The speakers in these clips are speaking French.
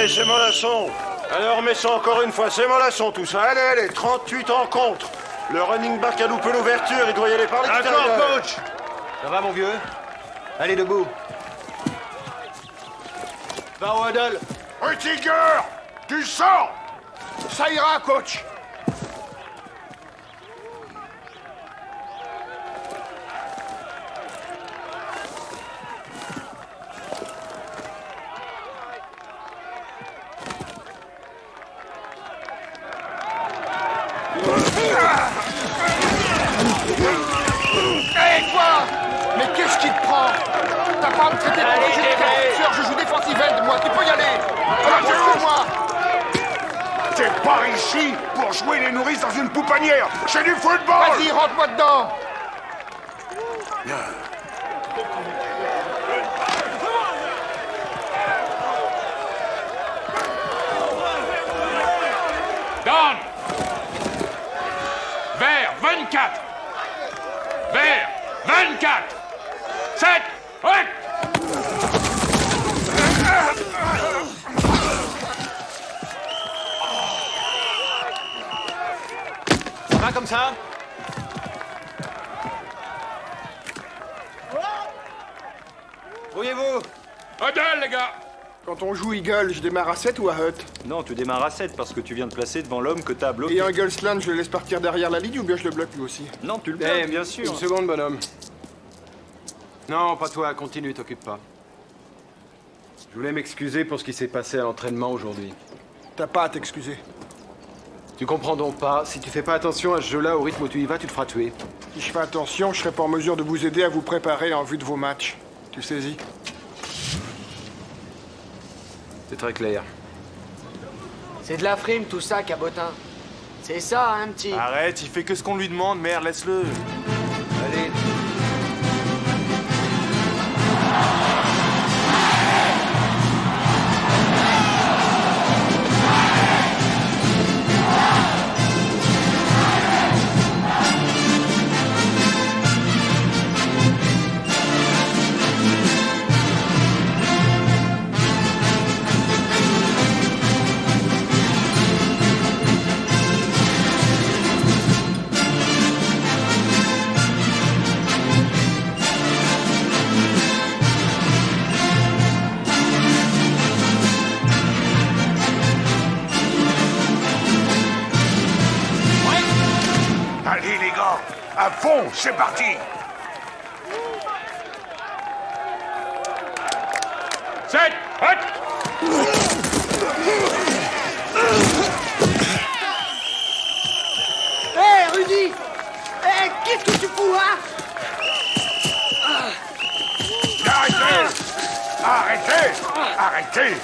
C'est Molasson. Alors, mais ça encore une fois, c'est Molasson tout ça. Allez, allez, 38 en contre. Le running back a loupé l'ouverture, il doit y aller par l'extérieur. D'accord, coach. Ça va, mon vieux? Allez, debout. Va au huddle. Rüdiger, tu sors. Ça ira, coach. Hé, toi! Mais qu'est-ce qui te prend? T'as pas à me traiter de je joue défensive end, moi, tu peux y aller! Alors, qu'est-ce que moi? T'es pas ici pour jouer les nourrices dans une pouponnière. C'est du football. Vas-y, rentre-moi dedans! Down! Vers 24! Vers 24! 7! 8! Ça va comme ça? Brouillez-vous. Huddle, les gars! Quand on joue Eagle, je démarre à 7 ou à Hut? Non, tu démarres à 7 parce que tu viens de placer devant l'homme que t'as bloqué. Et un Eagle slant, je le laisse partir derrière la ligne ou bien je le bloque lui aussi? Non, tu le bloques, bien sûr. Une seconde, bonhomme. Non, pas toi, continue, t'occupe pas. Je voulais m'excuser pour ce qui s'est passé à l'entraînement aujourd'hui. T'as pas à t'excuser. Tu comprends donc pas, si tu fais pas attention à ce jeu-là, au rythme où tu y vas, tu te feras tuer. Si je fais attention, je serai pas en mesure de vous aider à vous préparer en vue de vos matchs. Tu saisis? C'est très clair. C'est de la frime tout ça, cabotin. C'est ça, hein, petit? Arrête, il fait que ce qu'on lui demande, merde, laisse-le. Allez. Allez, les gars, à fond, c'est parti. Sept! 8! Hé, Rudy! Hé, qu'est-ce que tu fous, hein? Arrêtez. Arrêtez. Arrêtez.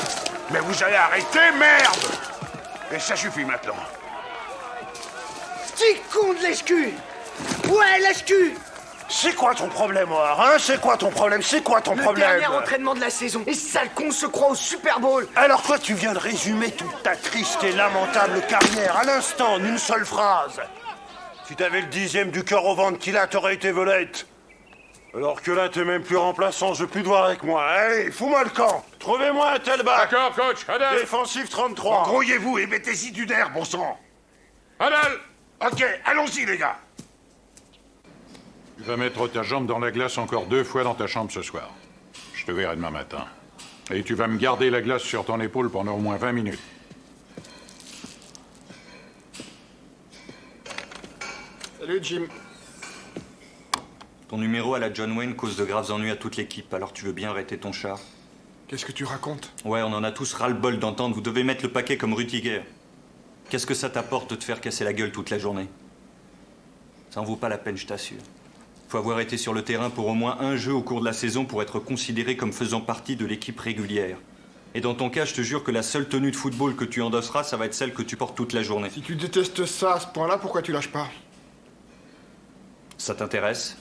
Mais vous allez arrêter, merde. Et ça suffit maintenant. Petit con de lèche-cul! Ouais, lèche-cul! C'est quoi ton problème, Oar, hein? C'est quoi ton problème? C'est quoi ton Le problème? dernier entraînement de la saison, et sale con se croit au Super Bowl! Alors toi, tu viens de résumer toute ta triste et lamentable carrière à l'instant, en une seule phrase. Si t'avais le 10e du cœur au ventre qu'il a, t'aurais été vedette. Alors que là, t'es même plus remplaçant, je veux plus te voir avec moi. Allez, fous-moi le camp. Trouvez-moi un tel bac. D'accord, coach, huddle! Défensif 33. Embrouillez-vous et mettez-y du nerf, bon sang. Huddle! Ok, allons-y, les gars. Tu vas mettre ta jambe dans la glace encore 2 fois dans ta chambre ce soir. Je te verrai demain matin. Et tu vas me garder la glace sur ton épaule pendant au moins 20 minutes. Salut, Jim. Ton numéro à la John Wayne cause de graves ennuis à toute l'équipe, alors tu veux bien arrêter ton char? Qu'est-ce que tu racontes? Ouais, on en a tous ras-le-bol d'entendre, vous devez mettre le paquet comme Rüdiger. Qu'est-ce que ça t'apporte de te faire casser la gueule toute la journée? Ça en vaut pas la peine, je t'assure. Faut avoir été sur le terrain pour au moins un jeu au cours de la saison pour être considéré comme faisant partie de l'équipe régulière. Et dans ton cas, je te jure que la seule tenue de football que tu endosseras, ça va être celle que tu portes toute la journée. Si tu détestes ça à ce point-là, pourquoi tu lâches pas? Ça t'intéresse?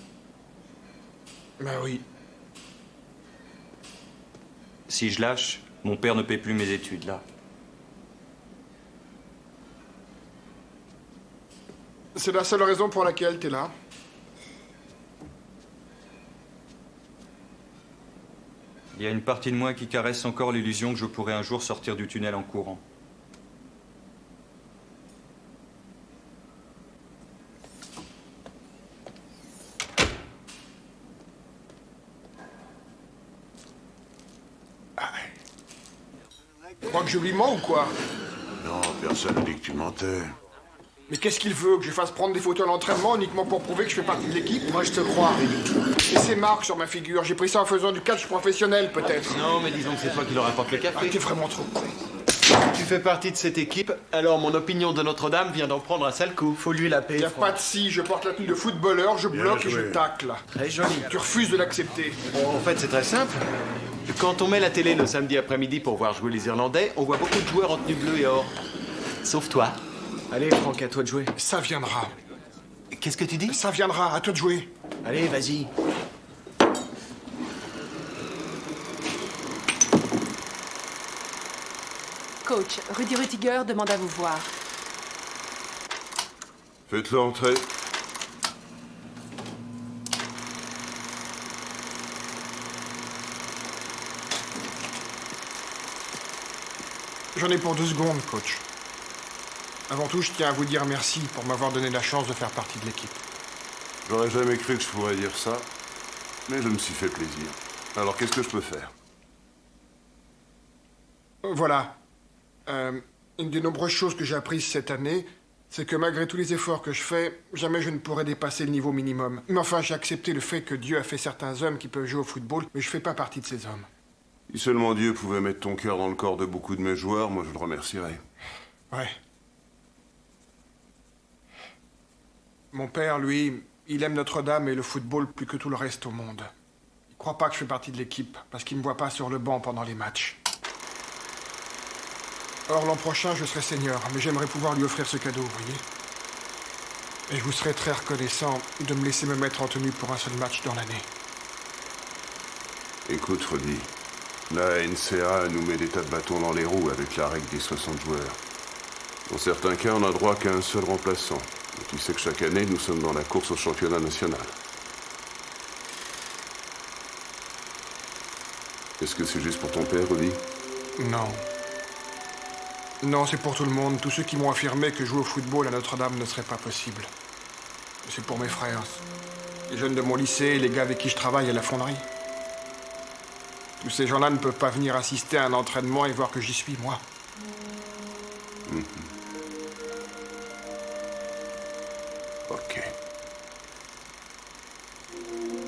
Ben oui. Si je lâche, mon père ne paie plus mes études, là. C'est la seule raison pour laquelle t'es là. Il y a une partie de moi qui caresse encore l'illusion que je pourrais un jour sortir du tunnel en courant. Tu crois que je lui mens ou quoi? Non, personne n'a dit que tu mentais. Mais qu'est-ce qu'il veut? Que je fasse prendre des photos à l'entraînement uniquement pour prouver que je fais partie de l'équipe? Moi, je te crois, Rémi. Et ces marques sur ma figure, j'ai pris ça en faisant du catch professionnel, peut-être. Non, mais disons que c'est toi qui leur apporte le Ah, café. t'es vraiment trop con. Tu fais partie de cette équipe, alors mon opinion de Notre-Dame vient d'en prendre un sale coup. Faut lui la payer, Y a pas de si, je porte la tenue de footballeur, je bloque et je joué. tacle. Très joli. Tu refuses de l'accepter. Bon, en fait, c'est très simple. Quand on met la télé le samedi après-midi pour voir jouer les Irlandais, on voit beaucoup de joueurs en tenue bleue et or. Sauf toi. Allez, Franck, à toi de jouer. Ça viendra. Qu'est-ce que tu dis? Ça viendra, à toi de jouer. Allez, vas-y. Coach, Rudy Rüdiger demande à vous voir. Faites-le entrer. J'en ai pour 2 secondes, coach. Avant tout, je tiens à vous dire merci pour m'avoir donné la chance de faire partie de l'équipe. J'aurais jamais cru que je pourrais dire ça, mais je me suis fait plaisir. Alors, qu'est-ce que je peux faire? Voilà. Une des nombreuses choses que j'ai apprises cette année, c'est que malgré tous les efforts que je fais, jamais je ne pourrai dépasser le niveau minimum. Mais enfin, j'ai accepté le fait que Dieu a fait certains hommes qui peuvent jouer au football, mais je fais pas partie de ces hommes. Si seulement Dieu pouvait mettre ton cœur dans le corps de beaucoup de mes joueurs, moi je le remercierais. Ouais. Mon père, lui, il aime Notre-Dame et le football plus que tout le reste au monde. Il croit pas que je fais partie de l'équipe, parce qu'il me voit pas sur le banc pendant les matchs. Or, l'an prochain, je serai senior, mais j'aimerais pouvoir lui offrir ce cadeau, vous voyez. Et je vous serais très reconnaissant de me laisser me mettre en tenue pour un seul match dans l'année. Écoute, Rudy, la NCA nous met des tas de bâtons dans les roues avec la règle des 60 joueurs. Dans certains cas, on n'a droit qu'à un seul remplaçant. Et tu sais que chaque année, nous sommes dans la course au championnat national. Est-ce que c'est juste pour ton père, Rudy? Non. Non, c'est pour tout le monde. Tous ceux qui m'ont affirmé que jouer au football à Notre-Dame ne serait pas possible. C'est pour mes frères. Les jeunes de mon lycée et les gars avec qui je travaille à la fonderie. Tous ces gens-là ne peuvent pas venir assister à un entraînement et voir que j'y suis, moi. Ok.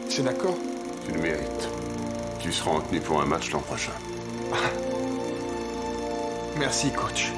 C'est d'accord? Tu le mérites. Tu seras en tenue pour un match l'an prochain. Merci, coach.